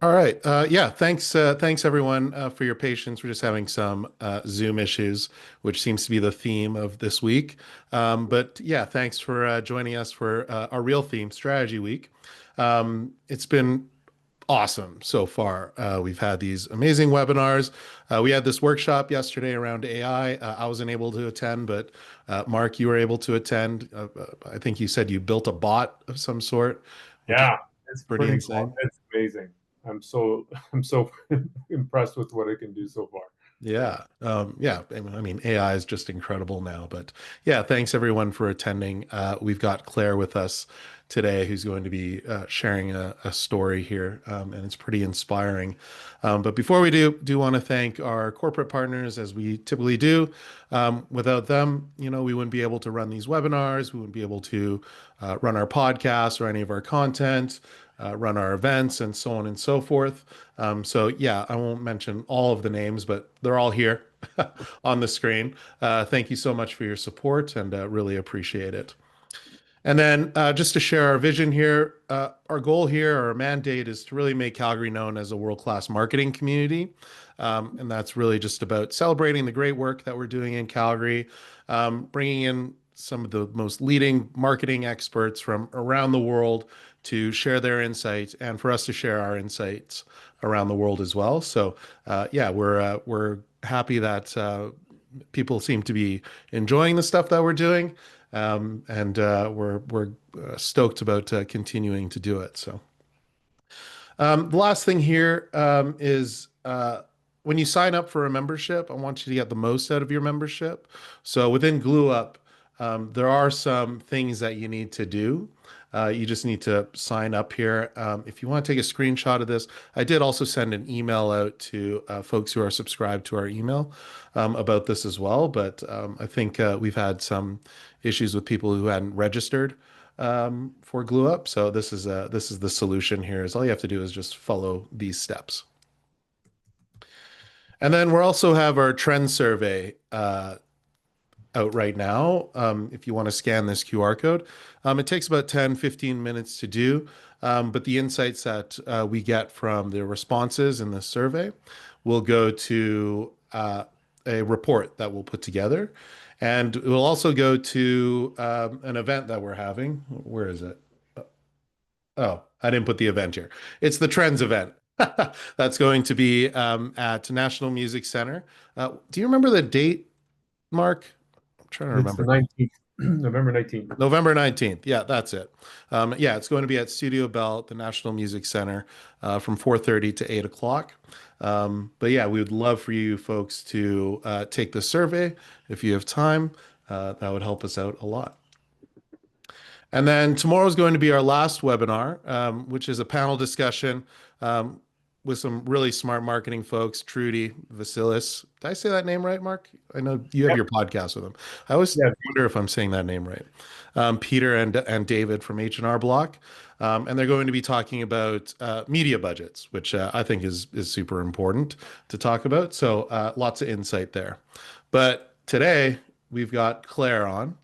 All right. Yeah, thanks everyone for your patience. We're just having some Zoom issues, which seems to be the theme of this week. But yeah, thanks for joining us for our real theme, Strategy Week. It's been awesome so far. We've had these amazing webinars. We had this workshop yesterday around AI. I wasn't able to attend, but Mark, you were able to attend. I think you said you built a bot of some sort, which is Yeah, it's pretty pretty cool. insane. It's amazing. I'm so impressed with what it can do so far. Yeah. Yeah. I mean, AI is just incredible now. But yeah, thanks everyone for attending. We've got Claire with us today, who's going to be sharing a story here, and it's pretty inspiring. But before we do want to thank our corporate partners, as we typically do. Without them, we wouldn't be able to run these webinars. We wouldn't be able to run our podcasts or any of our content, run our events, and so on and so forth. So yeah, I won't mention all of the names, but they're all here on the screen. Thank you so much for your support and really appreciate it. And then just to share our vision here, our goal here, our mandate is to really make Calgary known as a world-class marketing community. And that's really just about celebrating the great work that we're doing in Calgary, bringing in some of the most leading marketing experts from around the world to share their insights and for us to share our insights around the world as well. So yeah, we're happy that people seem to be enjoying the stuff that we're doing, and we're stoked about continuing to do it. So the last thing here is when you sign up for a membership, I want you to get the most out of your membership. So within GlueUp, there are some things that you need to do. You just need to sign up here. If you want to take a screenshot of this, I did also send an email out to folks who are subscribed to our email about this as well. But I think we've had some issues with people who hadn't registered for GlueUp. So this is the solution here. Is all you have to do is just follow these steps. And then we also have our trend survey out right now. If you want to scan this QR code, it takes about 10-15 minutes to do. But the insights that we get from the responses in the survey will go to a report that we'll put together. And it will also go to an event that we're having. Where is it? Oh, I didn't put the event here. It's the Trends event. That's going to be at National Music Center. Do you remember the date, Mark? I'm trying to It's the remember. 19th, November 19th. November 19th. Yeah, that's it. Yeah, it's going to be at Studio Bell at the National Music Center from 4:30 to 8 o'clock. But yeah, we would love for you folks to take the survey if you have time. That would help us out a lot. And then tomorrow is going to be our last webinar, which is a panel discussion with some really smart marketing folks, Trudy, Vasilis. Did I say that name right, Mark? I know you have Yep. your podcast with them. I always Yeah. wonder if I'm saying that name right. Peter and David from H&R Block. And they're going to be talking about media budgets, which I think is super important to talk about. So lots of insight there. But today we've got Claire on,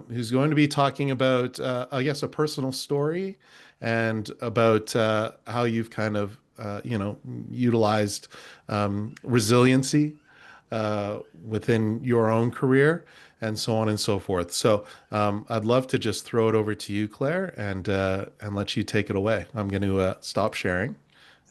who's going to be talking about, I guess, a personal story and about how you've kind of, utilized resiliency within your own career and so on and so forth. So I'd love to just throw it over to you, Claire, and let you take it away. I'm going to stop sharing,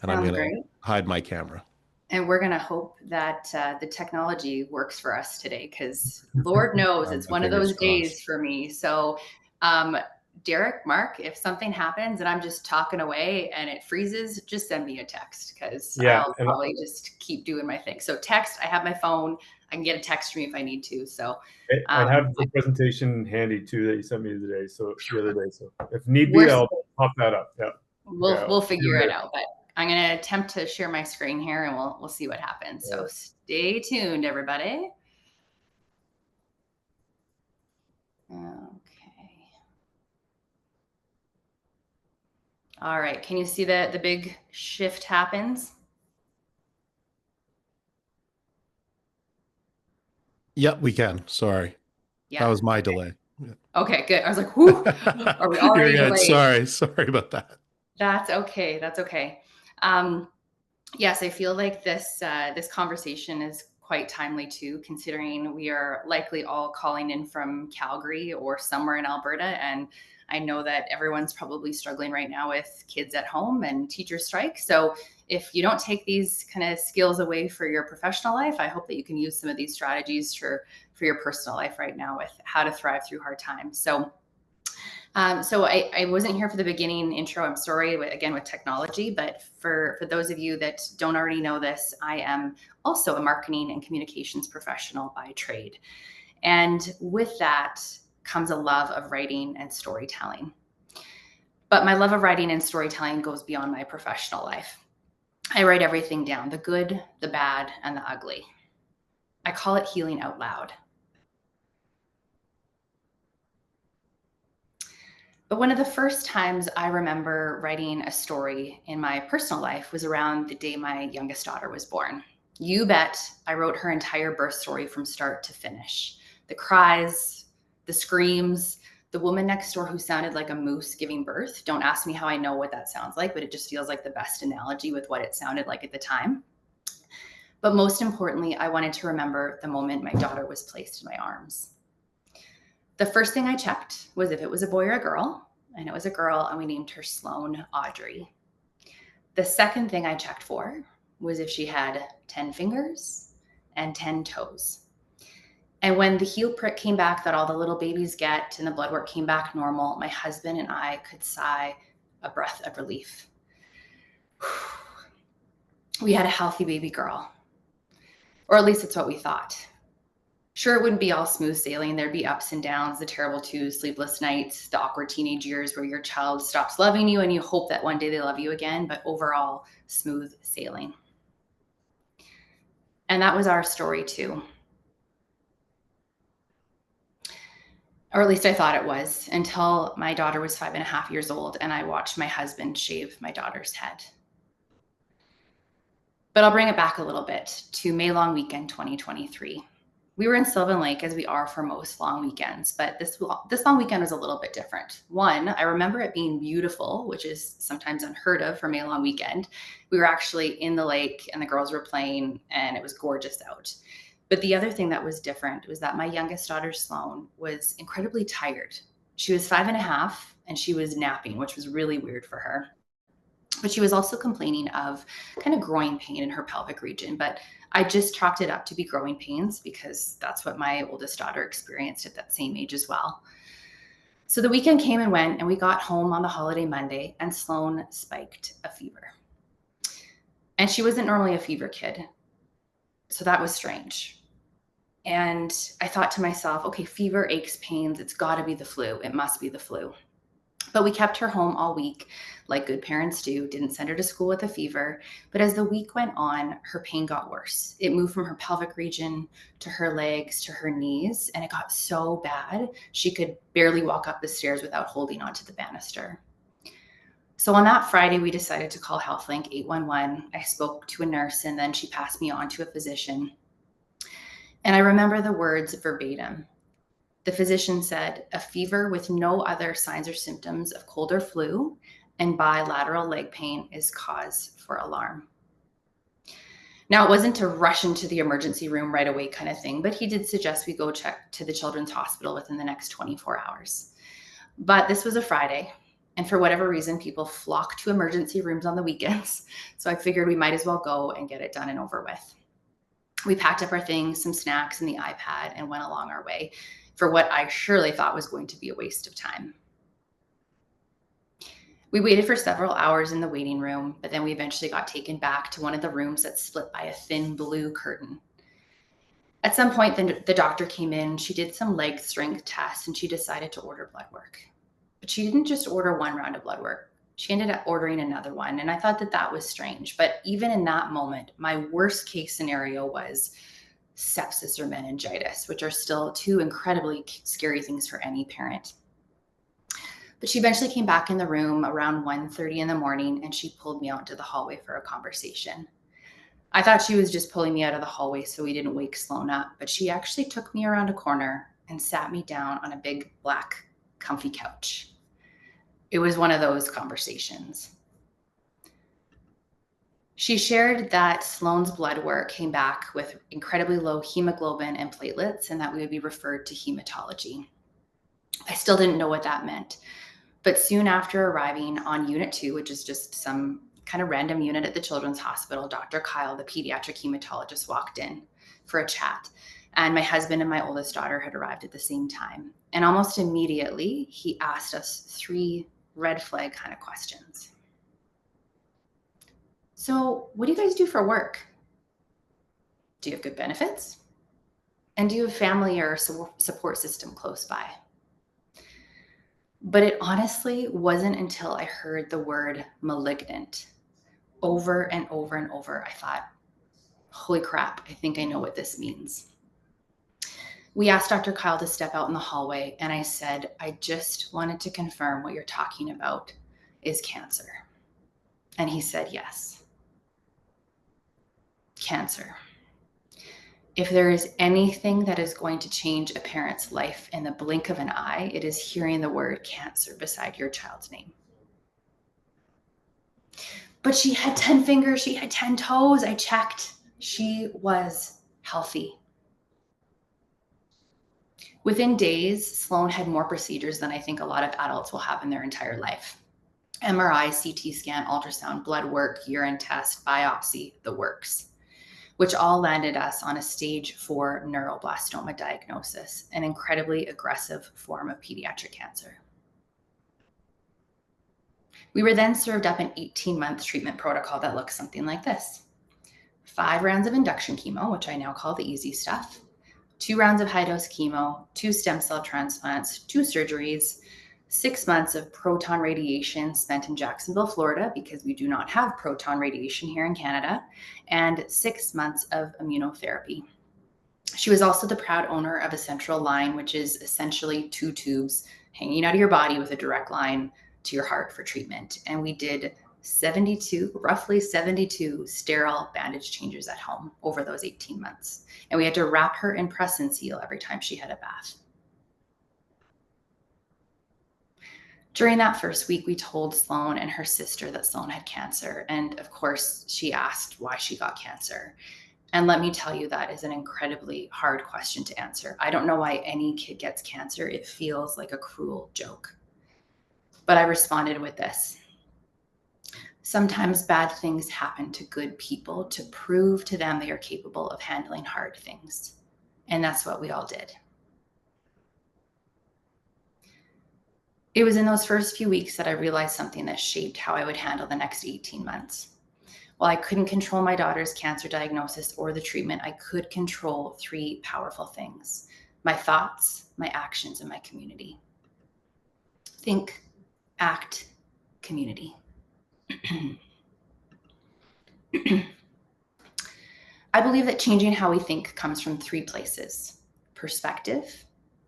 and I'm Sounds going to great. hide my camera. And we're going to hope that the technology works for us today because Lord knows it's My one of fingers those crossed. days for me. So, um, Derek, Mark, if something happens and I'm just talking away and it freezes, just send me a text because Yeah, I'll and probably just keep doing my thing. So, text, I have my phone. I can get a text from me if I need to. So, I um, have the presentation handy too that you sent me today. So the other day. So if need be, we're I'll pop that up. Yeah. Yeah. we'll figure it out. But I'm going to attempt to share my screen here and we'll see what happens. So, stay tuned, everybody. Okay. All right. Can you see that the big shift happens? Yep, we can. Sorry. That Yeah. was my delay. Okay, good. I was like, whoo, are we You're already good. delayed? Sorry. Sorry about that. That's okay. That's okay. Yes, I feel like this conversation is quite timely too, considering we are likely all calling in from Calgary or somewhere in Alberta, and I know that everyone's probably struggling right now with kids at home and teacher strike. So if you don't take these kind of skills away for your professional life, I hope that you can use some of these strategies for your personal life right now with how to thrive through hard times. So I wasn't here for the beginning intro. I'm sorry, again, with technology, but for those of you that don't already know this, I am also a marketing and communications professional by trade. And with that comes a love of writing and storytelling. But my love of writing and storytelling goes beyond my professional life. I write everything down, the good, the bad, and the ugly. I call it healing out loud. But one of the first times I remember writing a story in my personal life was around the day my youngest daughter was born. You bet I wrote her entire birth story from start to finish. The cries, the screams, the woman next door who sounded like a moose giving birth. Don't ask me how I know what that sounds like, but it just feels like the best analogy with what it sounded like at the time. But most importantly, I wanted to remember the moment my daughter was placed in my arms. The first thing I checked was if it was a boy or a girl, and it was a girl, and we named her Sloane Audrey. The second thing I checked for was if she had 10 fingers and 10 toes. And when the heel prick came back that all the little babies get and the blood work came back normal, my husband and I could sigh a breath of relief. We had a healthy baby girl, or at least it's what we thought. Sure, it wouldn't be all smooth sailing. There'd be ups and downs, the terrible twos, sleepless nights, the awkward teenage years where your child stops loving you and you hope that one day they love you again, but overall, smooth sailing. And that was our story too. Or at least I thought it was, until my daughter was 5.5 years old and I watched my husband shave my daughter's head. But I'll bring it back a little bit to May Long Weekend 2023. We were in Sylvan Lake, as we are for most long weekends, but this long weekend was a little bit different. One, I remember it being beautiful, which is sometimes unheard of for May Long Weekend. We were actually in the lake and the girls were playing and it was gorgeous out. But the other thing that was different was that my youngest daughter, Sloane, was incredibly tired. She was 5.5 and she was napping, which was really weird for her. But she was also complaining of kind of growing pain in her pelvic region. But I just chalked it up to be growing pains because that's what my oldest daughter experienced at that same age as well. So the weekend came and went, and we got home on the holiday Monday, and Sloane spiked a fever. And she wasn't normally a fever kid, so that was strange. And I thought to myself, okay, fever, aches, pains, it's got to be the flu. It must be the flu. But we kept her home all week, like good parents do, didn't send her to school with a fever. But as the week went on, her pain got worse. It moved from her pelvic region to her legs to her knees, and it got so bad, she could barely walk up the stairs without holding onto the banister. So on that Friday, we decided to call HealthLink 811. I spoke to a nurse, and then she passed me on to a physician. And I remember the words verbatim. The physician said, a fever with no other signs or symptoms of cold or flu and bilateral leg pain is cause for alarm. Now, it wasn't to rush into the emergency room right away kind of thing, but he did suggest we go check to the children's hospital within the next 24 hours. But this was a Friday, and for whatever reason, people flock to emergency rooms on the weekends. So I figured we might as well go and get it done and over with. We packed up our things, some snacks, and the iPad and went along our way for what I surely thought was going to be a waste of time. We waited for several hours in the waiting room, but then we eventually got taken back to one of the rooms that's split by a thin blue curtain. At some point, the doctor came in, she did some leg strength tests, and she decided to order blood work. But she didn't just order one round of blood work. She ended up ordering another one, and I thought that that was strange. But even in that moment, my worst case scenario was sepsis or meningitis, which are still two incredibly scary things for any parent. But she eventually came back in the room around 1:30 in the morning, and she pulled me out into the hallway for a conversation. I thought she was just pulling me out of the hallway so we didn't wake Sloane up, but she actually took me around a corner and sat me down on a big, black, comfy couch. It was one of those conversations. She shared that Sloane's blood work came back with incredibly low hemoglobin and platelets, and that we would be referred to hematology. I still didn't know what that meant. But soon after arriving on Unit 2, which is just some kind of random unit at the Children's Hospital, Dr. Kyle, the pediatric hematologist, walked in for a chat. And my husband and my oldest daughter had arrived at the same time. And almost immediately, he asked us 3 red flag kind of questions. So, what do you guys do for work? Do you have good benefits? And do you have family or support system close by? But it honestly wasn't until I heard the word malignant over and over and over, I thought, holy crap, I think I know what this means. We asked Dr. Kyle to step out in the hallway, and I said, I just wanted to confirm what you're talking about is cancer. And he said, yes. Cancer. If there is anything that is going to change a parent's life in the blink of an eye, it is hearing the word cancer beside your child's name. But she had 10 fingers, she had 10 toes. I checked. She was healthy. Within days, Sloane had more procedures than I think a lot of adults will have in their entire life. MRI, CT scan, ultrasound, blood work, urine test, biopsy, the works, which all landed us on a stage 4 neuroblastoma diagnosis, an incredibly aggressive form of pediatric cancer. We were then served up an 18-month treatment protocol that looks something like this. 5 rounds of induction chemo, which I now call the easy stuff, 2 rounds of high-dose chemo, 2 stem cell transplants, 2 surgeries, 6 months of proton radiation spent in Jacksonville, Florida, because we do not have proton radiation here in Canada, and 6 months of immunotherapy. She was also the proud owner of a central line, which is essentially 2 tubes hanging out of your body with a direct line to your heart for treatment. And we did roughly 72 sterile bandage changes at home over those 18 months. And we had to wrap her in press and seal every time she had a bath. During that first week, we told Sloane and her sister that Sloane had cancer. And of course, she asked why she got cancer. And let me tell you, that is an incredibly hard question to answer. I don't know why any kid gets cancer. It feels like a cruel joke. But I responded with this. Sometimes bad things happen to good people to prove to them they are capable of handling hard things. And that's what we all did. It was in those first few weeks that I realized something that shaped how I would handle the next 18 months. While I couldn't control my daughter's cancer diagnosis or the treatment, I could control 3 powerful things: my thoughts, my actions, and my community. Think, act, community. I believe that changing how we think comes from 3 places: perspective,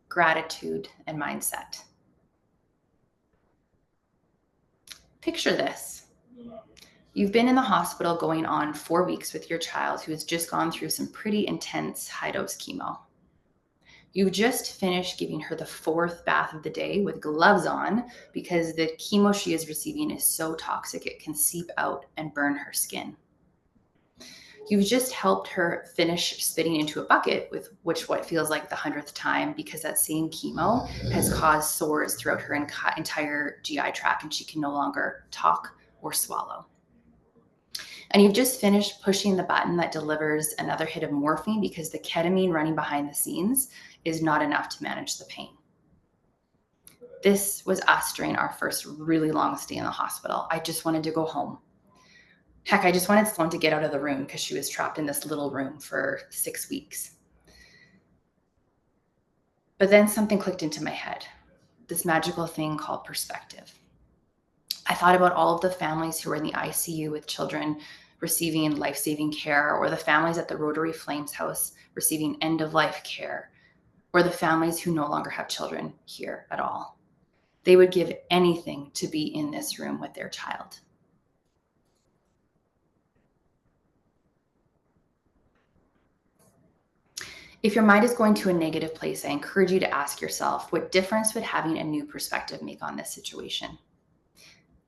gratitude, and mindset. Picture this. You've been in the hospital going on 4 weeks with your child who has just gone through some pretty intense high-dose chemo. You've just finished giving her the 4th bath of the day with gloves on because the chemo she is receiving is so toxic it can seep out and burn her skin. You've just helped her finish spitting into a bucket, with what feels like the 100th time, because that same chemo has caused sores throughout her entire GI tract and she can no longer talk or swallow. And you've just finished pushing the button that delivers another hit of morphine because the ketamine running behind the scenes is not enough to manage the pain. This was us during our first really long stay in the hospital. I just wanted to go home. Heck, I just wanted Sloane to get out of the room because she was trapped in this little room for 6 weeks. But then something clicked into my head, this magical thing called perspective. I thought about all of the families who were in the ICU with children receiving life-saving care, or the families at the Rotary Flames House receiving end-of-life care, or the families who no longer have children here at all. They would give anything to be in this room with their child. If your mind is going to a negative place, I encourage you to ask yourself, what difference would having a new perspective make on this situation?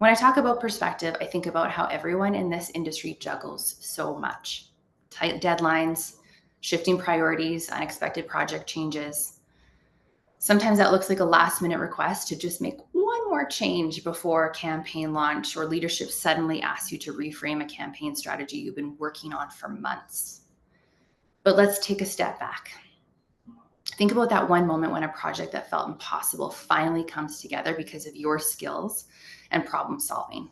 When I talk about perspective, I think about how everyone in this industry juggles so much. Tight deadlines, shifting priorities, unexpected project changes. Sometimes that looks like a last minute request to just make one more change before a campaign launch, or leadership suddenly asks you to reframe a campaign strategy you've been working on for months. But let's take a step back. Think about that one moment when a project that felt impossible finally comes together because of your skills and problem solving.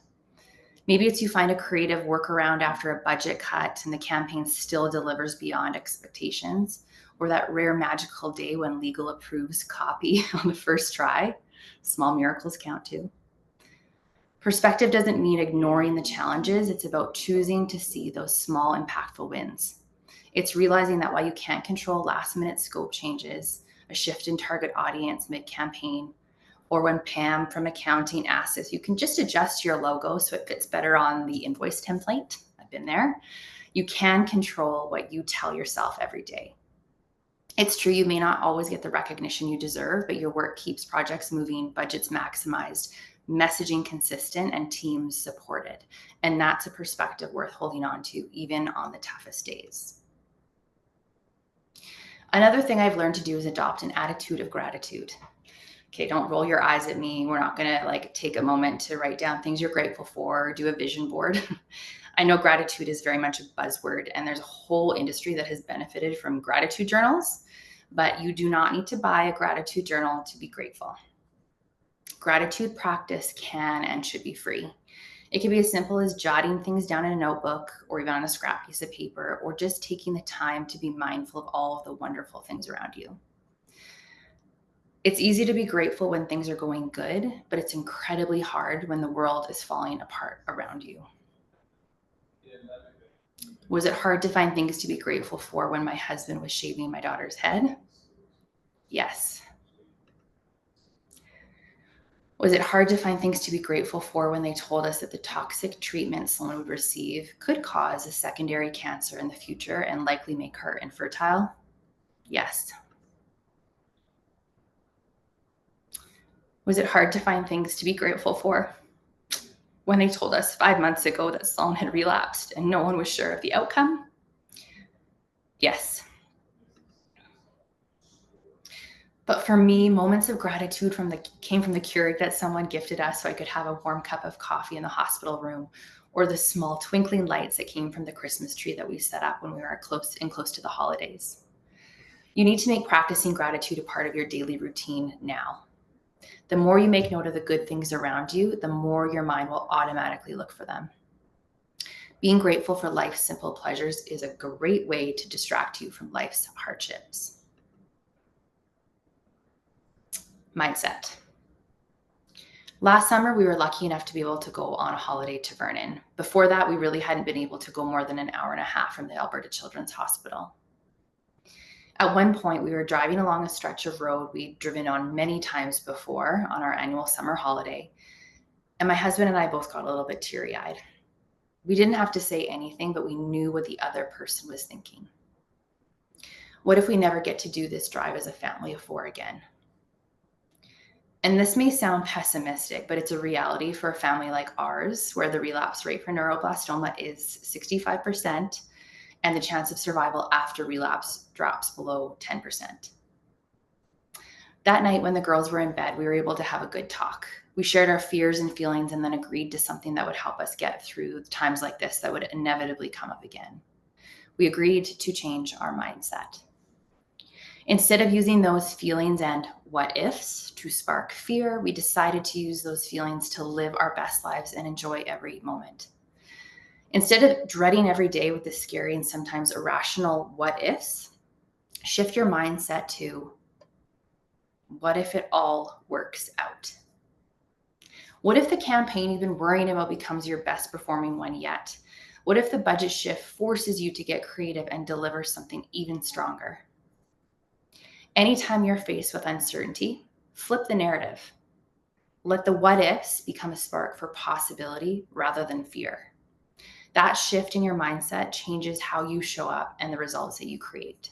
Maybe it's you find a creative workaround after a budget cut and the campaign still delivers beyond expectations, or that rare magical day when legal approves copy on the first try. Small miracles count too. Perspective doesn't mean ignoring the challenges. It's about choosing to see those small, impactful wins. It's realizing that while you can't control last-minute scope changes, a shift in target audience mid-campaign, or when Pam from accounting asks if you can just adjust your logo so it fits better on the invoice template. I've been there. You can control what you tell yourself every day. It's true, you may not always get the recognition you deserve, but your work keeps projects moving, budgets maximized, messaging consistent, and teams supported. And that's a perspective worth holding on to, even on the toughest days. Another thing I've learned to do is adopt an attitude of gratitude. Okay, don't roll your eyes at me. We're not gonna take a moment to write down things you're grateful for, or do a vision board. I know gratitude is very much a buzzword, and there's a whole industry that has benefited from gratitude journals, but you do not need to buy a gratitude journal to be grateful. Gratitude practice can and should be free. It can be as simple as jotting things down in a notebook, or even on a scrap piece of paper, or just taking the time to be mindful of all of the wonderful things around you. It's easy to be grateful when things are going good, but it's incredibly hard when the world is falling apart around you. Was it hard to find things to be grateful for when my husband was shaving my daughter's head? Yes. Was it hard to find things to be grateful for when they told us that the toxic treatment someone would receive could cause a secondary cancer in the future and likely make her infertile? Yes. Was it hard to find things to be grateful for when they told us 5 months ago that Sloan had relapsed and no one was sure of the outcome? Yes. But for me, moments of gratitude came from the Keurig that someone gifted us so I could have a warm cup of coffee in the hospital room, or the small twinkling lights that came from the Christmas tree that we set up when we were close to the holidays. You need to make practicing gratitude a part of your daily routine now. The more you make note of the good things around you, the more your mind will automatically look for them. Being grateful for life's simple pleasures is a great way to distract you from life's hardships. Mindset. Last summer, we were lucky enough to be able to go on a holiday to Vernon. Before that, we really hadn't been able to go more than an hour and a half from the Alberta Children's Hospital. At one point, we were driving along a stretch of road we'd driven on many times before on our annual summer holiday, and my husband and I both got a little bit teary-eyed. We didn't have to say anything, but we knew what the other person was thinking. What if we never get to do this drive as a family of 4 again? And this may sound pessimistic, but it's a reality for a family like ours, where the relapse rate for neuroblastoma is 65%, and the chance of survival after relapse drops below 10%. That night when the girls were in bed, we were able to have a good talk. We shared our fears and feelings and then agreed to something that would help us get through times like this that would inevitably come up again. We agreed to change our mindset. Instead of using those feelings and what ifs to spark fear, we decided to use those feelings to live our best lives and enjoy every moment. Instead of dreading every day with the scary and sometimes irrational what ifs, shift your mindset to what if it all works out? What if the campaign you've been worrying about becomes your best performing one yet? What if the budget shift forces you to get creative and deliver something even stronger? Anytime you're faced with uncertainty, flip the narrative. Let the what ifs become a spark for possibility rather than fear. That shift in your mindset changes how you show up and the results that you create.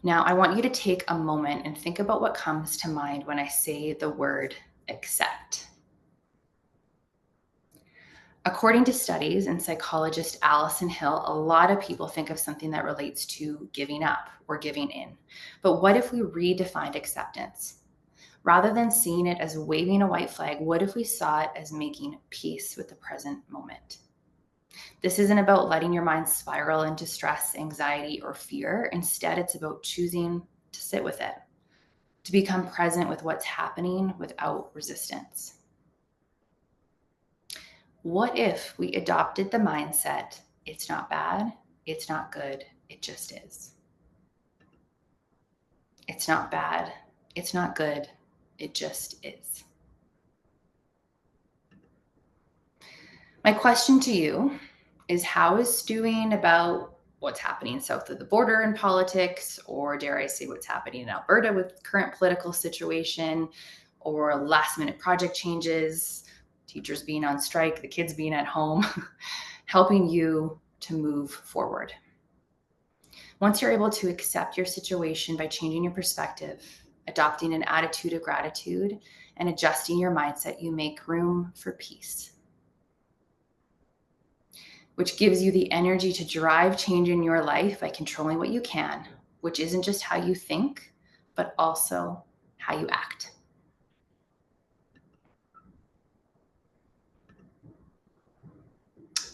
Now, I want you to take a moment and think about what comes to mind when I say the word accept. According to studies and psychologist Allison Hill, a lot of people think of something that relates to giving up or giving in. But what if we redefined acceptance? Rather than seeing it as waving a white flag, what if we saw it as making peace with the present moment? This isn't about letting your mind spiral into stress, anxiety, or fear. Instead, it's about choosing to sit with it, to become present with what's happening without resistance. What if we adopted the mindset, it's not bad, it's not good, it just is? It's not bad, it's not good, it just is. My question to you is, how is stewing about what's happening south of the border in politics, or dare I say what's happening in Alberta with current political situation, or last minute project changes, teachers being on strike, the kids being at home, helping you to move forward? Once you're able to accept your situation by changing your perspective, adopting an attitude of gratitude, and adjusting your mindset, you make room for peace, which gives you the energy to drive change in your life by controlling what you can, which isn't just how you think, but also how you act.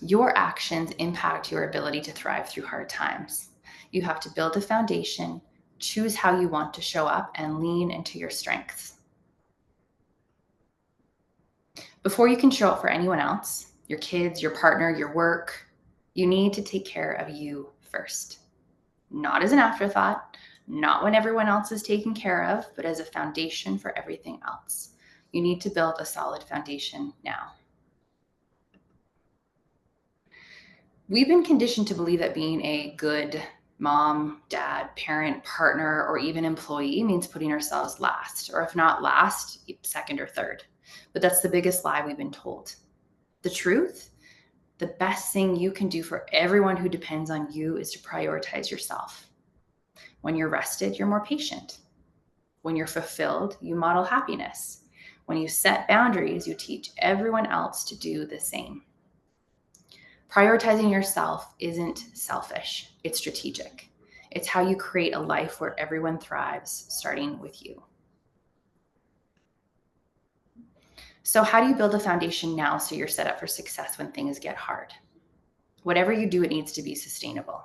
Your actions impact your ability to thrive through hard times. You have to build a foundation, choose how you want to show up, and lean into your strengths. Before you can show up for anyone else, your kids, your partner, your work, you need to take care of you first. Not as an afterthought, not when everyone else is taken care of, but as a foundation for everything else. You need to build a solid foundation now. We've been conditioned to believe that being a good mom, dad, parent, partner, or even employee means putting ourselves last, or if not last, second or third. But that's the biggest lie we've been told. The truth, the best thing you can do for everyone who depends on you is to prioritize yourself. When you're rested, you're more patient. When you're fulfilled, you model happiness. When you set boundaries, you teach everyone else to do the same. Prioritizing yourself isn't selfish, it's strategic. It's how you create a life where everyone thrives, starting with you. So how do you build a foundation now so you're set up for success when things get hard? Whatever you do, it needs to be sustainable.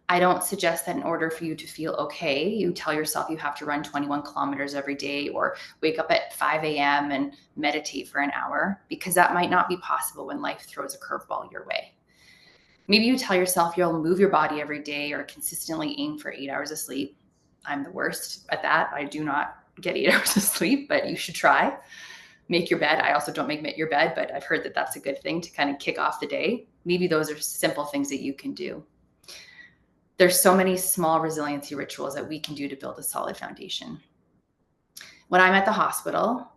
I don't suggest that in order for you to feel okay, you tell yourself you have to run 21 kilometers every day or wake up at 5 a.m. and meditate for an hour, because that might not be possible when life throws a curveball your way. Maybe you tell yourself you'll move your body every day or consistently aim for 8 hours of sleep. I'm the worst at that. I do not get 8 hours of sleep, but you should try. Make your bed. I also don't make your bed, but I've heard that that's a good thing to kind of kick off the day. Maybe those are simple things that you can do. There's so many small resiliency rituals that we can do to build a solid foundation. When I'm at the hospital,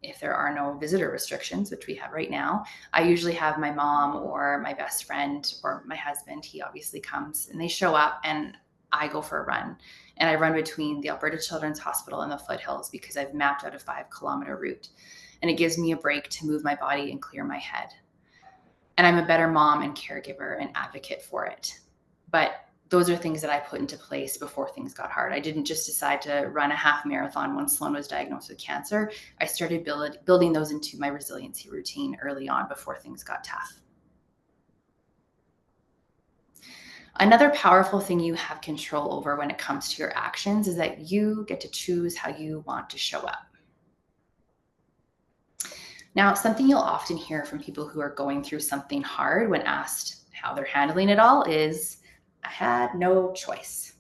if there are no visitor restrictions, which we have right now, I usually have my mom or my best friend or my husband. He obviously comes, and they show up, and I go for a run. And I run between the Alberta Children's Hospital and the foothills because I've mapped out a 5-kilometer route. And it gives me a break to move my body and clear my head. And I'm a better mom and caregiver and advocate for it. But those are things that I put into place before things got hard. I didn't just decide to run a half marathon when Sloan was diagnosed with cancer. I started building those into my resiliency routine early on before things got tough. Another powerful thing you have control over when it comes to your actions is that you get to choose how you want to show up. Now, something you'll often hear from people who are going through something hard when asked how they're handling it all is, I had no choice.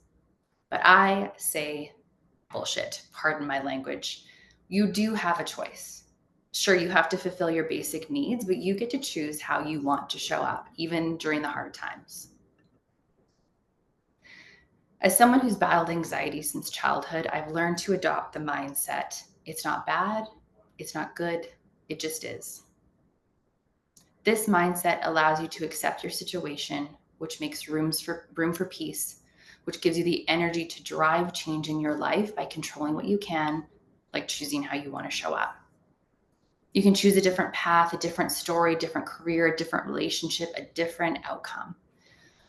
But I say bullshit, pardon my language. You do have a choice. Sure, you have to fulfill your basic needs, but you get to choose how you want to show up, even during the hard times. As someone who's battled anxiety since childhood, I've learned to adopt the mindset, it's not bad, it's not good, it just is. This mindset allows you to accept your situation, which makes room for peace, which gives you the energy to drive change in your life by controlling what you can, like choosing how you want to show up. You can choose a different path, a different story, different career, a different relationship, a different outcome.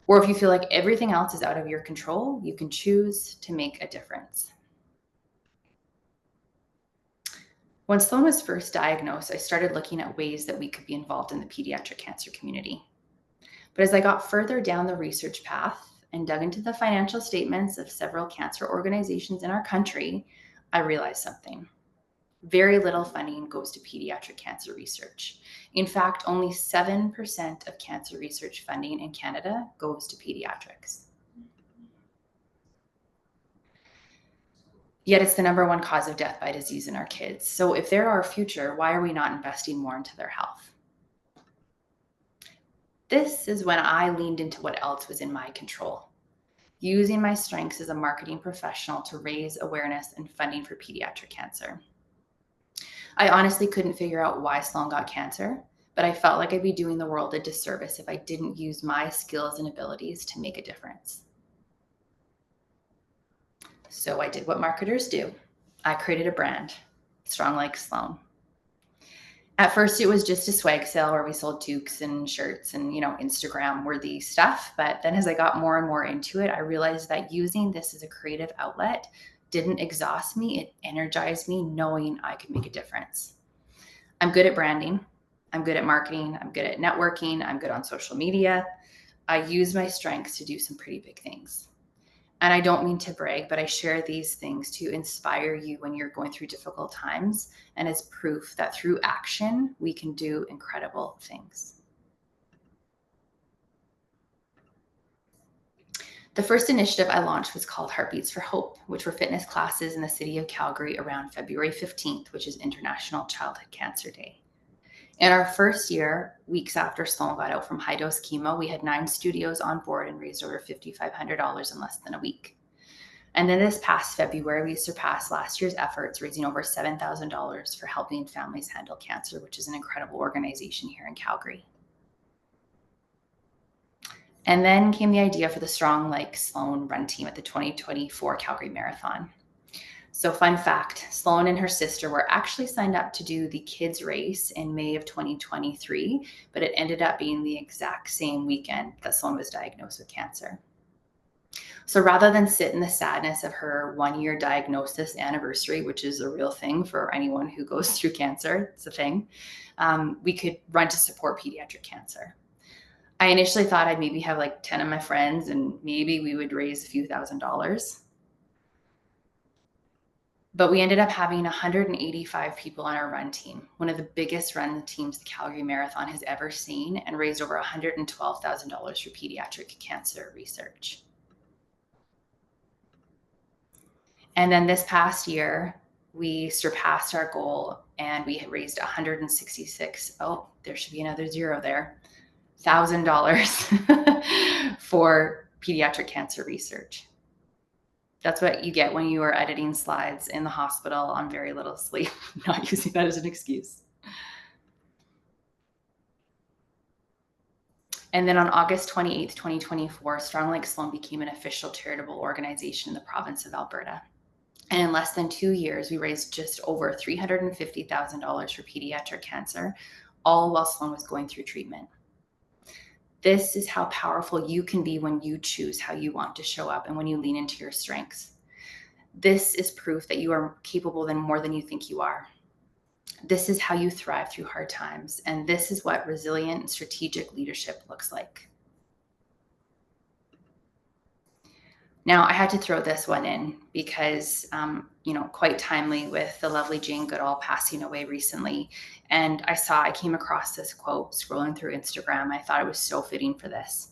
Or if you feel like everything else is out of your control, you can choose to make a difference. When Sloan was first diagnosed, I started looking at ways that we could be involved in the pediatric cancer community. But as I got further down the research path and dug into the financial statements of several cancer organizations in our country, I realized something. Very little funding goes to pediatric cancer research. In fact, only 7% of cancer research funding in Canada goes to pediatrics. Yet it's the #1 cause of death by disease in our kids. So if they're our future, why are we not investing more into their health? This is when I leaned into what else was in my control, using my strengths as a marketing professional to raise awareness and funding for pediatric cancer. I honestly couldn't figure out why Sloan got cancer, but I felt like I'd be doing the world a disservice if I didn't use my skills and abilities to make a difference. So I did what marketers do. I created a brand, Strong Like Sloan. At first, it was just a swag sale where we sold toques and shirts and, Instagram-worthy stuff. But then as I got more and more into it, I realized that using this as a creative outlet didn't exhaust me. It energized me knowing I could make a difference. I'm good at branding. I'm good at marketing. I'm good at networking. I'm good on social media. I use my strengths to do some pretty big things. And I don't mean to brag, but I share these things to inspire you when you're going through difficult times and as proof that through action, we can do incredible things. The first initiative I launched was called Heartbeats for Hope, which were fitness classes in the city of Calgary around February 15th, which is International Childhood Cancer Day. In our first year, weeks after Sloan got out from high-dose chemo, we had 9 studios on board and raised over $5,500 in less than a week. And then this past February, we surpassed last year's efforts, raising over $7,000 for helping families handle cancer, which is an incredible organization here in Calgary. And then came the idea for the Strong Like Sloan run team at the 2024 Calgary Marathon. So fun fact, Sloan and her sister were actually signed up to do the kids race in May of 2023, but it ended up being the exact same weekend that Sloan was diagnosed with cancer. So rather than sit in the sadness of her 1-year diagnosis anniversary, which is a real thing for anyone who goes through cancer, it's a thing, we could run to support pediatric cancer. I initially thought I'd maybe have like 10 of my friends and maybe we would raise a few $1,000s. But we ended up having 185 people on our run team, one of the biggest run teams the Calgary Marathon has ever seen, and raised over $112,000 for pediatric cancer research. And then this past year, we surpassed our goal and we had raised 166, oh, there should be another zero there, $1,000 for pediatric cancer research. That's what you get when you are editing slides in the hospital on very little sleep, not using that as an excuse. And then on August 28th, 2024, Strong Like Sloan became an official charitable organization in the province of Alberta. And in less than 2 years, we raised just over $350,000 for pediatric cancer, all while Sloan was going through treatment. This is how powerful you can be when you choose how you want to show up and when you lean into your strengths. This is proof that you are capable than more than you think you are. This is how you thrive through hard times. And this is what resilient and strategic leadership looks like. Now, I had to throw this one in because, quite timely with the lovely Jane Goodall passing away recently. And I came across this quote scrolling through Instagram. I thought it was so fitting for this.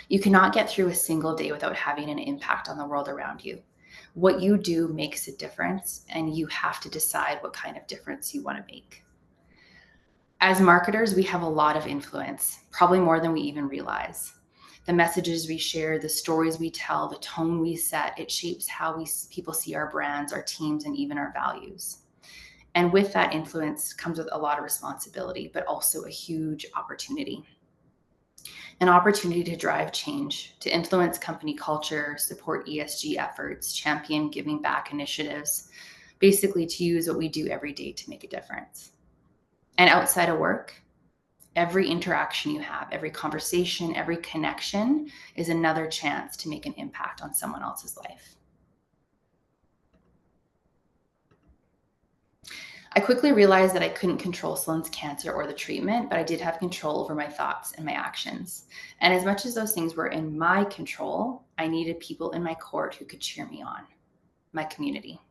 You cannot get through a single day without having an impact on the world around you. What you do makes a difference, and you have to decide what kind of difference you want to make. As marketers, we have a lot of influence, probably more than we even realize. The messages we share, the stories we tell, the tone we set, it shapes how people see our brands, our teams, and even our values. And with that influence comes with a lot of responsibility, but also a huge opportunity. An opportunity to drive change, to influence company culture, support ESG efforts, champion giving back initiatives, basically to use what we do every day to make a difference. And outside of work, every interaction you have, every conversation, every connection is another chance to make an impact on someone else's life. I quickly realized that I couldn't control Sloane's cancer or the treatment, but I did have control over my thoughts and my actions. And as much as those things were in my control, I needed people in my court who could cheer me on, my community.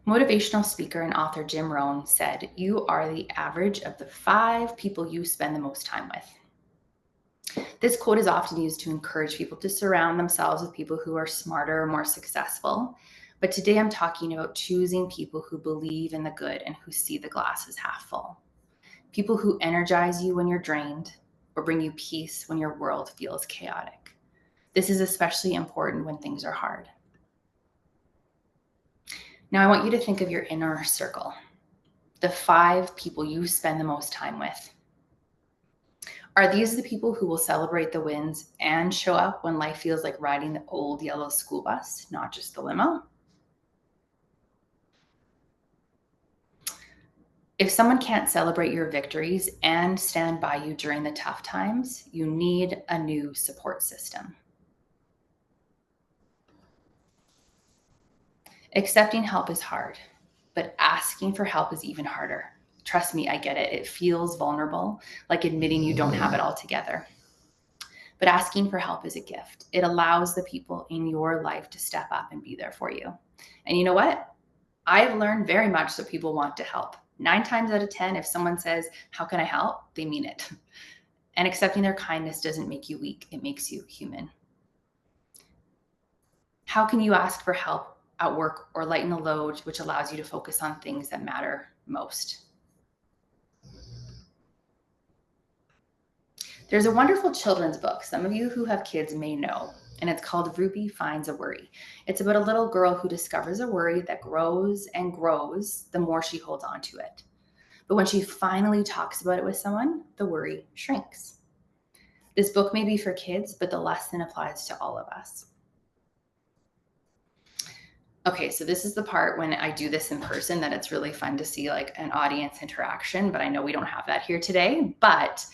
Motivational speaker and author Jim Rohn said, "You are the average of the 5 people you spend the most time with." This quote is often used to encourage people to surround themselves with people who are smarter or more successful. But today I'm talking about choosing people who believe in the good and who see the glass as half full. People who energize you when you're drained or bring you peace when your world feels chaotic. This is especially important when things are hard. Now I want you to think of your inner circle, the 5 people you spend the most time with. Are these the people who will celebrate the wins and show up when life feels like riding the old yellow school bus, not just the limo? If someone can't celebrate your victories and stand by you during the tough times, you need a new support system. Accepting help is hard, but asking for help is even harder. Trust me, I get it. It feels vulnerable, like admitting you don't have it all together. But asking for help is a gift. It allows the people in your life to step up and be there for you. And you know what? I've learned very much that people want to help. 9 times out of 10, if someone says, "How can I help?" they mean it. And accepting their kindness doesn't make you weak. It makes you human. How can you ask for help at work or lighten the load, which allows you to focus on things that matter most? There's a wonderful children's book some of you who have kids may know, and it's called Ruby Finds a Worry. It's about a little girl who discovers a worry that grows and grows the more she holds on to it. But when she finally talks about it with someone, the worry shrinks. This book may be for kids, but the lesson applies to all of us. Okay, so this is the part when I do this in person that it's really fun to see like an audience interaction, but I know we don't have that here today. But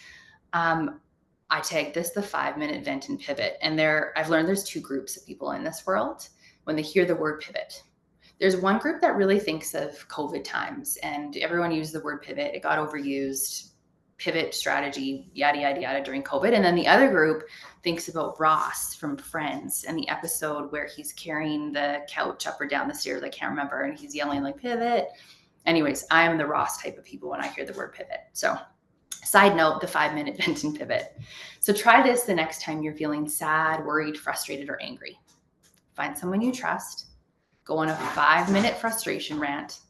I tagged this the 5-minute vent and pivot. And I've learned there's 2 groups of people in this world when they hear the word pivot. There's one group that really thinks of COVID times, and everyone used the word pivot. It got overused, pivot strategy, yada, yada, yada during COVID. And then the other group thinks about Ross from Friends and the episode where he's carrying the couch up or down the stairs. I can't remember. And he's yelling like pivot. Anyways, I am the Ross type of people when I hear the word pivot. So side note, the 5-minute vent and pivot. So try this the next time you're feeling sad, worried, frustrated, or angry. Find someone you trust. Go on a 5-minute frustration rant.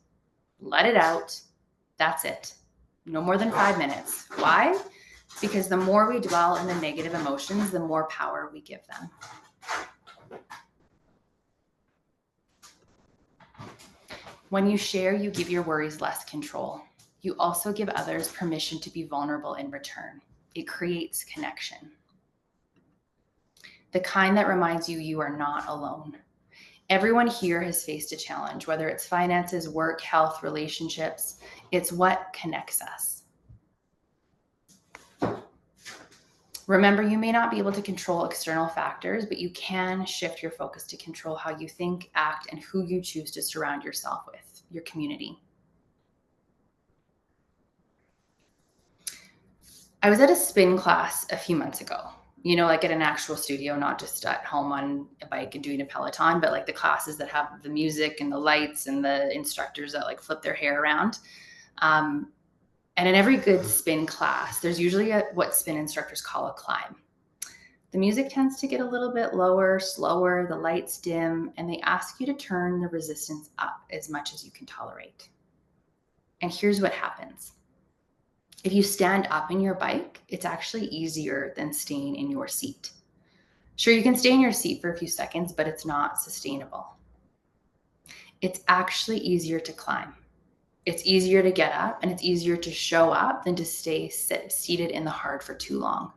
Let it out. That's it. No more than 5 minutes. Why? Because the more we dwell in the negative emotions, the more power we give them. When you share, you give your worries less control. You also give others permission to be vulnerable in return. It creates connection. The kind that reminds you you are not alone. Everyone here has faced a challenge, whether it's finances, work, health, relationships. It's what connects us. Remember, you may not be able to control external factors, but you can shift your focus to control how you think, act, and who you choose to surround yourself with, your community. I was at a spin class a few months ago, like at an actual studio, not just at home on a bike and doing a Peloton, but like the classes that have the music and the lights and the instructors that like flip their hair around. And in every good spin class, there's usually what spin instructors call a climb. The music tends to get a little bit lower, slower, the lights dim, and they ask you to turn the resistance up as much as you can tolerate. And here's what happens. If you stand up in your bike, it's actually easier than staying in your seat. Sure, you can stay in your seat for a few seconds, but it's not sustainable. It's actually easier to climb. It's easier to get up, and it's easier to show up than to stay seated in the hard for too long.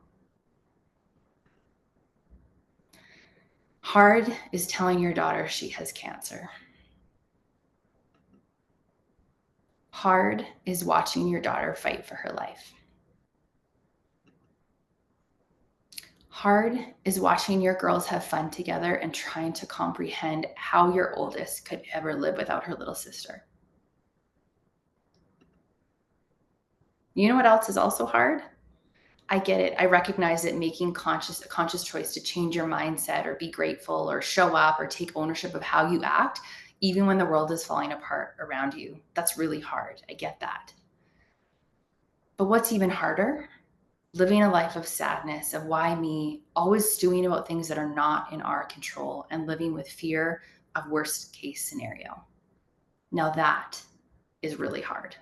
Hard is telling your daughter she has cancer. Hard is watching your daughter fight for her life. Hard is watching your girls have fun together and trying to comprehend how your oldest could ever live without her little sister. You know what else is also hard? I get it. I recognize that making a conscious choice to change your mindset or be grateful or show up or take ownership of how you act, even when the world is falling apart around you, that's really hard. I get that. But what's even harder? Living a life of sadness, of why me, always stewing about things that are not in our control and living with fear of worst case scenario. Now that is really hard.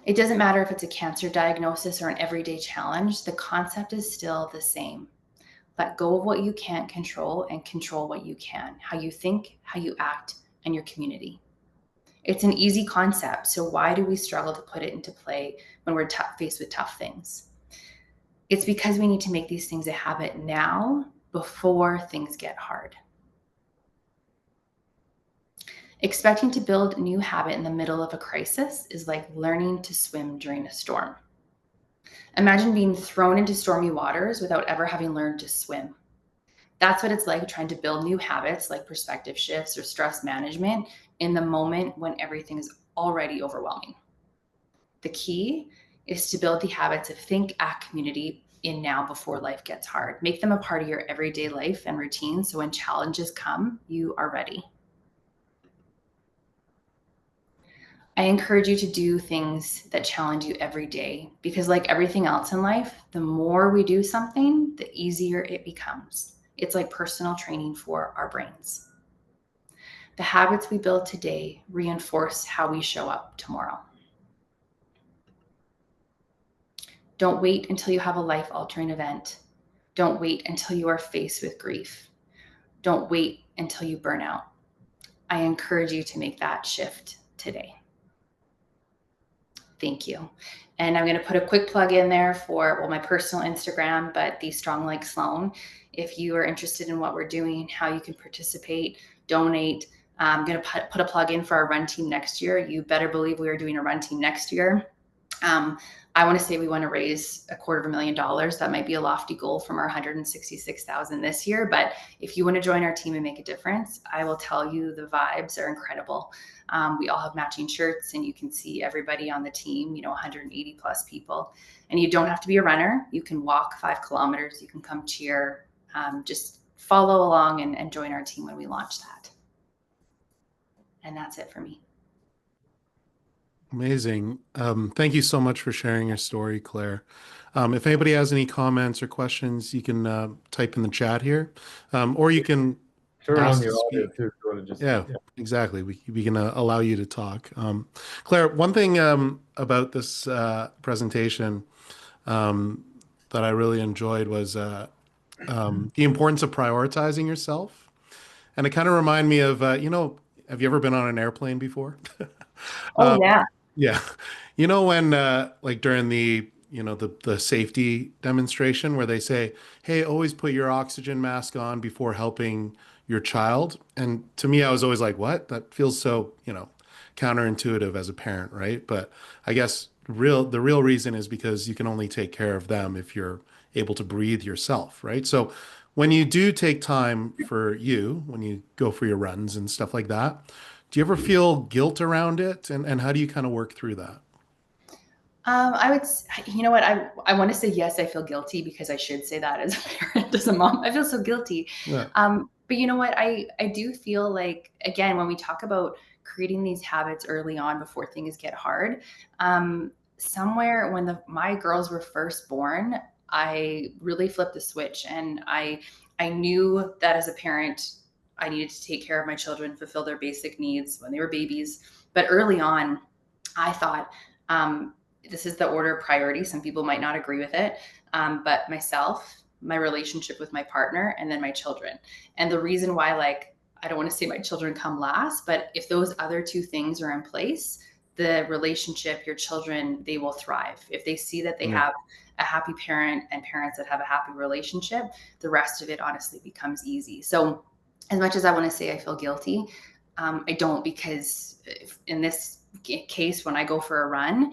It doesn't matter if it's a cancer diagnosis or an everyday challenge, the concept is still the same. Let go of what you can't control and control what you can, how you think, how you act, and your community. It's an easy concept, so why do we struggle to put it into play when we're faced with tough things? It's because we need to make these things a habit now before things get hard. Expecting to build a new habit in the middle of a crisis is like learning to swim during a storm. Imagine being thrown into stormy waters without ever having learned to swim. That's what it's like trying to build new habits like perspective shifts or stress management in the moment when everything is already overwhelming. The key is to build the habits of think, act, community in now before life gets hard. Make them a part of your everyday life and routine so when challenges come, you are ready. I encourage you to do things that challenge you every day because, like everything else in life, the more we do something, the easier it becomes. It's like personal training for our brains. The habits we build today reinforce how we show up tomorrow. Don't wait until you have a life-altering event. Don't wait until you are faced with grief. Don't wait until you burn out. I encourage you to make that shift today. Thank you. And I'm going to put a quick plug in there for my personal Instagram, but the Strong Like Sloan. If you are interested in what we're doing, how you can participate, donate, I'm going to put a plug in for our run team next year. You better believe we are doing a run team next year. I want to say we want to raise $250,000. That might be a lofty goal from our 166,000 this year. But if you want to join our team and make a difference, I will tell you the vibes are incredible. We all have matching shirts and you can see everybody on the team, 180 plus people. And you don't have to be a runner. You can walk 5 kilometers. You can come cheer. Just follow along and join our team when we launch that. And that's it for me. Amazing. Thank you so much for sharing your story, Claire. If anybody has any comments or questions, you can type in the chat here, or you can turn on ask your to audio speak. too. If you want to just, Yeah, exactly. We can allow you to talk. Claire, one thing about this presentation that I really enjoyed was the importance of prioritizing yourself. And it kind of reminded me of, have you ever been on an airplane before? Oh, yeah. Yeah. When like during the safety demonstration where they say, "Hey, always put your oxygen mask on before helping your child." And to me, I was always like, "What? That feels so, counterintuitive as a parent, right?" But I guess the real reason is because you can only take care of them if you're able to breathe yourself, right? So when you do take time for you, when you go for your runs and stuff like that, do you ever feel guilt around it? And how do you kind of work through that? I would, you know what? I want to say yes. I feel guilty because I should say that as a parent, as a mom. I feel so guilty. Yeah. But you know what? I do feel like, again, when we talk about creating these habits early on before things get hard, somewhere when my girls were first born, I really flipped the switch, and I knew that as a parent, I needed to take care of my children, fulfill their basic needs when they were babies. But early on, I thought, this is the order of priority. Some people might not agree with it, but myself, my relationship with my partner, and then my children. And the reason why, I don't want to say my children come last, but if those other two things are in place, the relationship, your children, they will thrive. If they see that they have a happy parent and parents that have a happy relationship, the rest of it honestly becomes easy. So as much as I want to say I feel guilty, I don't, because in this case, when I go for a run,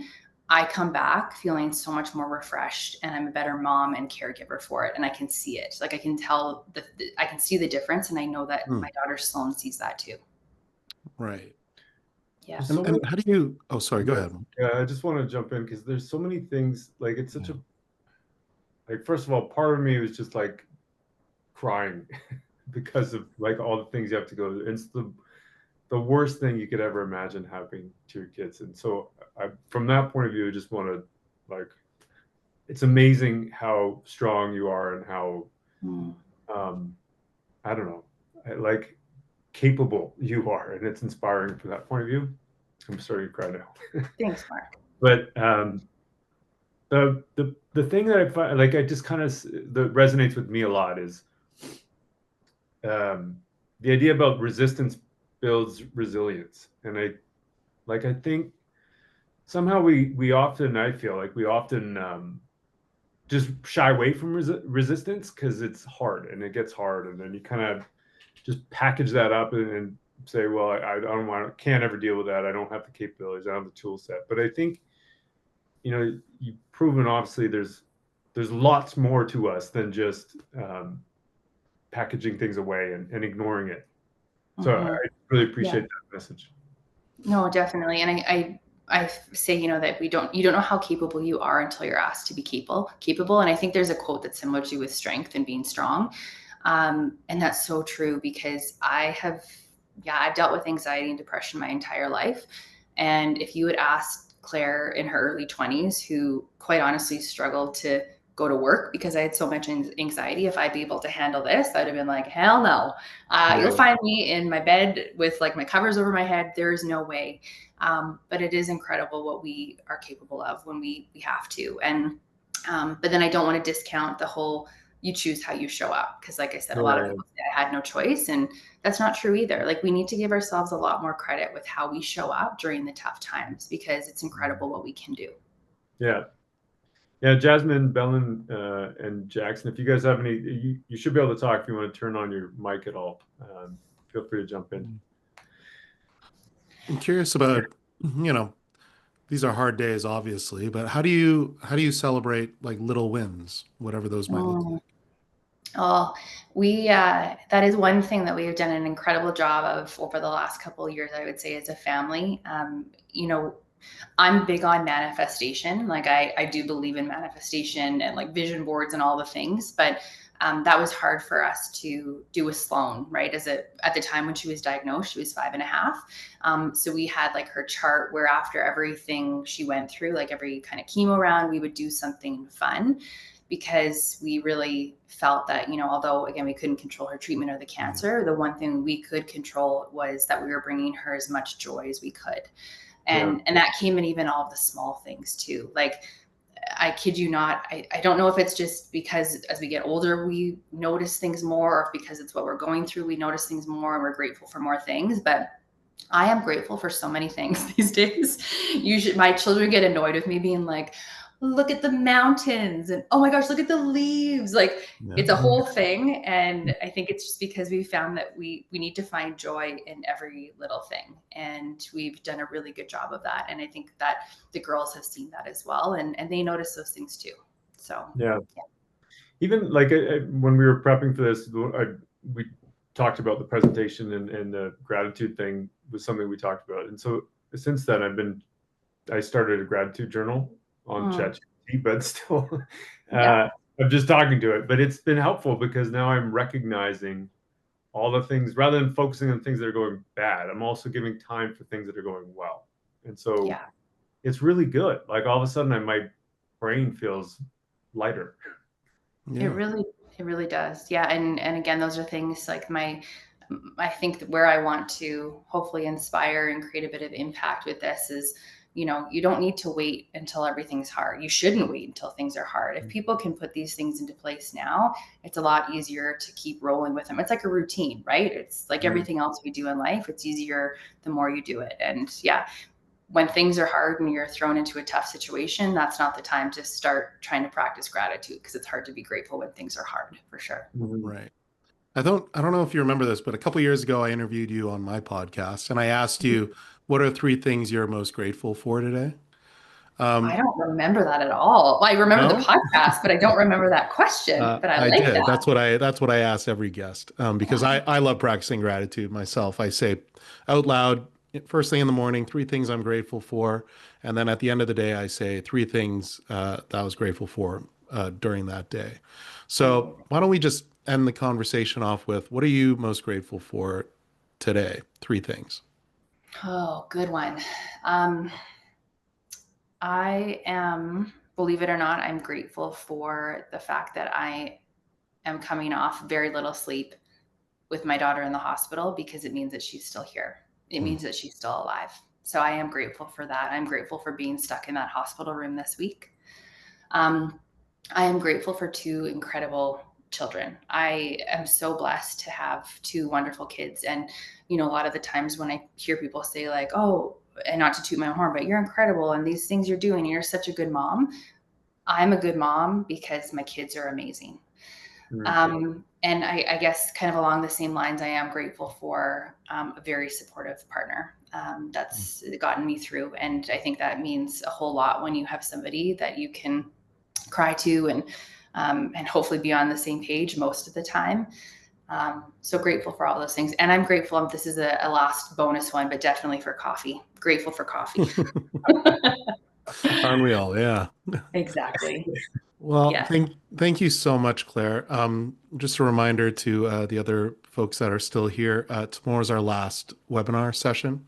I come back feeling so much more refreshed, and I'm a better mom and caregiver for it. And I can see it. Like I can tell I can see the difference. And I know that my daughter Sloan sees that too. Right. Yeah. And how do you, oh, sorry, go ahead. Yeah, I just want to jump in because there's so many things, like it's such a, like, first of all, part of me was just like crying because of like all the things you have to go through. It's the worst thing you could ever imagine happening to your kids. And so from that point of view, I just want to, like, it's amazing how strong you are and how, I don't know, like capable you are. And it's inspiring from that point of view. I'm sorry you cry now. Thanks, Mark. But the thing that I find, like, I just kind of, that resonates with me a lot is the idea about resistance builds resilience. And I think somehow we often, I feel like we often just shy away from resistance because it's hard and it gets hard. And then you kind of just package that up and say, well, I don't want, can't ever deal with that. I don't have the capabilities. I don't have the tool set. But I think, you know, you've proven obviously there's lots more to us than just packaging things away and ignoring it. So I really appreciate that message. No, definitely. And I say, you know, that you don't know how capable you are until you're asked to be capable. And I think there's a quote that's similar to with strength and being strong. And that's so true because I've dealt with anxiety and depression my entire life. And if you had asked Claire in her early 20s, who quite honestly struggled to go to work because I had so much anxiety, if I'd be able to handle this, I'd have been like, hell no. You'll find me in my bed with like my covers over my head. There's no way. But it is incredible what we are capable of when we have to. And but then I don't want to discount the whole you choose how you show up. Because like I said, a lot of people say I had no choice. And that's not true either. Like we need to give ourselves a lot more credit with how we show up during the tough times because it's incredible what we can do. Yeah. Yeah, Jasmine, Bellin, and Jackson, if you guys have any, you should be able to talk if you want to turn on your mic at all. Feel free to jump in. I'm curious about, you know, these are hard days, obviously, but how do you celebrate like little wins, whatever those might look like? Oh, that is one thing that we have done an incredible job of over the last couple of years, I would say, as a family. You know, I'm big on manifestation. Like I do believe in manifestation and like vision boards and all the things, but that was hard for us to do with Sloan, right? At the time when she was diagnosed, she was 5.5. So we had like her chart where after everything she went through, like every kind of chemo round, we would do something fun because we really felt that, you know, although again, we couldn't control her treatment or the cancer, the one thing we could control was that we were bringing her as much joy as we could. And that came in even all the small things too. Like, I kid you not, I don't know if it's just because as we get older, we notice things more, or if because it's what we're going through, we notice things more and we're grateful for more things. But I am grateful for so many things these days. My children get annoyed with me being like, look at the mountains and oh my gosh, look at the leaves. Like it's a whole thing. And I think it's just because we found that we need to find joy in every little thing. And we've done a really good job of that. And I think that the girls have seen that as well. And they notice those things too. So yeah. Even like when we were prepping for this, we talked about the presentation and the gratitude thing was something we talked about. And so since then I started a gratitude journal on ChatGPT, but still I'm just talking to it. But it's been helpful because now I'm recognizing all the things rather than focusing on things that are going bad. I'm also giving time for things that are going well. And so it's really good. Like all of a sudden my brain feels lighter. Yeah. It really does. Yeah. And again, those are things like I think that where I want to hopefully inspire and create a bit of impact with this is you don't need to wait until everything's hard. You shouldn't wait until things are hard. If people can put these things into place now, it's a lot easier to keep rolling with them. It's like a routine, right? It's like everything else we do in life. It's easier the more you do it. And yeah, when things are hard and you're thrown into a tough situation, that's not the time to start trying to practice gratitude, because it's hard to be grateful when things are hard, for sure. Right. I don't know if you remember this, but a couple years ago, I interviewed you on my podcast and I asked you, what are three things you're most grateful for today? I don't remember that at all. Well, I remember the No? podcast, but I don't remember that question, but I I like did. that. That's what I ask every guest, because I love practicing gratitude myself. I say out loud first thing in the morning, three things I'm grateful for, and then at the end of the day, I say three things that I was grateful for during that day. So why don't we just end the conversation off with, what are you most grateful for today? Three things. Oh, good one. I am, believe it or not, I'm grateful for the fact that I am coming off very little sleep with my daughter in the hospital, because it means that she's still here. It means that she's still alive. So I am grateful for that. I'm grateful for being stuck in that hospital room this week. I am grateful for two incredible children. I am so blessed to have two wonderful kids. And, a lot of the times when I hear people say like, oh, and not to toot my own horn, but you're incredible and these things you're doing, and you're such a good mom. I'm a good mom because my kids are amazing. And I guess kind of along the same lines, I am grateful for a very supportive partner that's gotten me through. And I think that means a whole lot when you have somebody that you can cry to and hopefully be on the same page most of the time. So grateful for all those things. And I'm grateful, this is a last bonus one, but definitely for coffee. Grateful for coffee. Aren't we all? Yeah. Exactly. Well, Yes. thank you so much, Claire. Just a reminder to the other folks that are still here. Tomorrow's our last webinar session,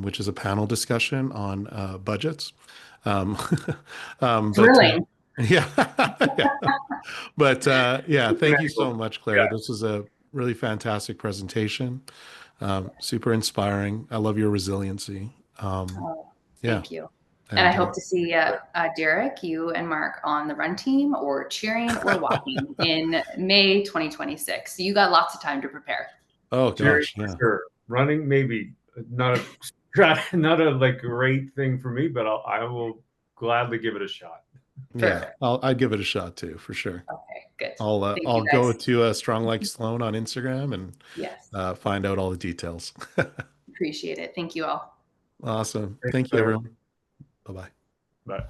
which is a panel discussion on budgets. Thrilling. Yeah, yeah. But yeah, thank you so much, Claire. This was a really fantastic presentation. Super inspiring. I love your resiliency. Thank you. And And I hope to see Derek, you and Mark on the run team, or cheering or walking in May 2026. So you got lots of time to prepare. oh gosh, For yeah. sure. Running, maybe not a like great thing for me, but I will gladly give it a shot. Yeah, I'd give it a shot too, for sure. Okay, good. I'll go to Strong Like Sloan on Instagram and yes, find out all the details. appreciate it. Thank you all. Awesome. Thanks, Thank you, Claire. everyone. Bye-bye. Bye.